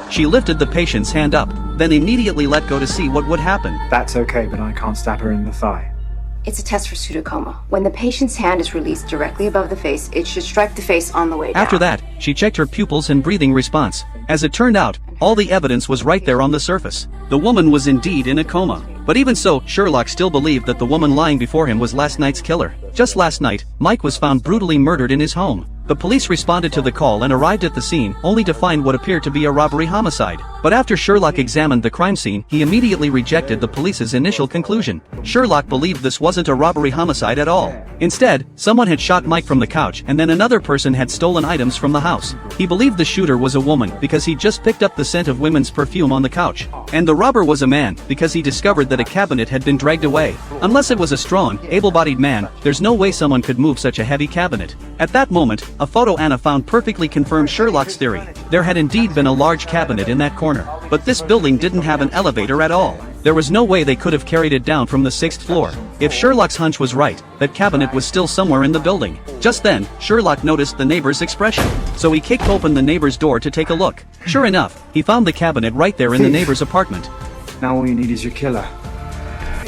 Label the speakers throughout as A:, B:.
A: She lifted the patient's hand up, then immediately let go to see what would happen.
B: That's okay, but I can't stab her in the thigh.
C: It's a test for pseudocoma. When the patient's hand is released directly above the face, it should strike the face on the way down.
A: After that, she checked her pupils and breathing response. As it turned out, all the evidence was right there on the surface. The woman was indeed in a coma. But even so, Sherlock still believed that the woman lying before him was last night's killer. Just last night, Mike was found brutally murdered in his home. The police responded to the call and arrived at the scene, only to find what appeared to be a robbery homicide. But after Sherlock examined the crime scene, he immediately rejected the police's initial conclusion. Sherlock believed this wasn't a robbery homicide at all. Instead, someone had shot Mike from the couch and then another person had stolen items from the house. He believed the shooter was a woman because he just picked up the scent of women's perfume on the couch. And the robber was a man because he discovered that a cabinet had been dragged away. Unless it was a strong, able-bodied man, there's no way someone could move such a heavy cabinet. At that moment, a photo Anna found perfectly confirmed Sherlock's theory. There had indeed been a large cabinet in that corner. But this building didn't have an elevator at all. There was no way they could have carried it down from the 6th floor. If Sherlock's hunch was right, that cabinet was still somewhere in the building. Just then, Sherlock noticed the neighbor's expression. So he kicked open the neighbor's door to take a look. Sure enough, he found the cabinet right there in the neighbor's apartment.
B: Now all you need is your killer.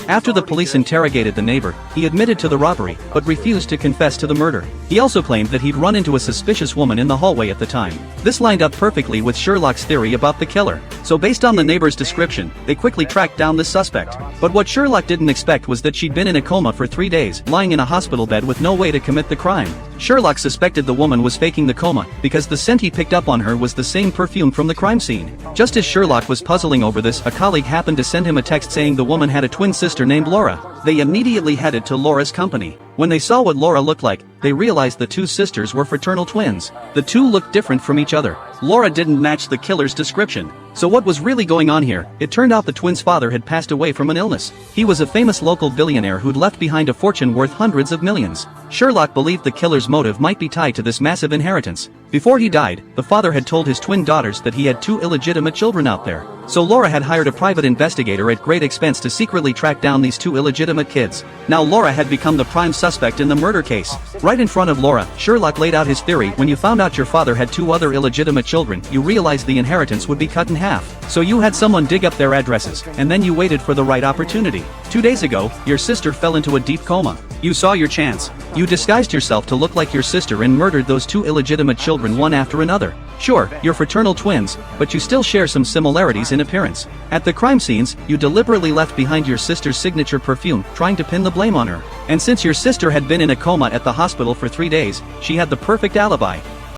A: After the police interrogated the neighbor, he admitted to the robbery, but refused to confess to the murder. He also claimed that he'd run into a suspicious woman in the hallway at the time. This lined up perfectly with Sherlock's theory about the killer. So based on the neighbor's description, they quickly tracked down this suspect. But what Sherlock didn't expect was that she'd been in a coma for 3 days, lying in a hospital bed with no way to commit the crime. Sherlock suspected the woman was faking the coma, because the scent he picked up on her was the same perfume from the crime scene. Just as Sherlock was puzzling over this, a colleague happened to send him a text saying the woman had a twin sister named Laura. They immediately headed to Laura's company. When they saw what Laura looked like, they realized the two sisters were fraternal twins. The two looked different from each other. Laura didn't match the killer's description. So what was really going on here? It turned out the twins' father had passed away from an illness. He was a famous local billionaire who'd left behind a fortune worth hundreds of millions. Sherlock believed the killer's motive might be tied to this massive inheritance. Before he died, the father had told his twin daughters that he had 2 illegitimate children out there. So Laura had hired a private investigator at great expense to secretly track down these 2 illegitimate kids. Now Laura had become the prime suspect in the murder case. Right in front of Laura, Sherlock laid out his theory. When you found out your father had 2 other illegitimate children, you realized the inheritance would be cut in half. So you had someone dig up their addresses, and then you waited for the right opportunity. 2 days ago, your sister fell into a deep coma. You saw your chance. You disguised yourself to look like your sister and murdered those 2 illegitimate children one after another. Sure, you're fraternal twins, but you still share some similarities in appearance. At the crime scenes, you deliberately left behind your sister's signature perfume, trying to pin the blame on her. And since your sister had been in a coma at the hospital for 3 days, she had the perfect alibi.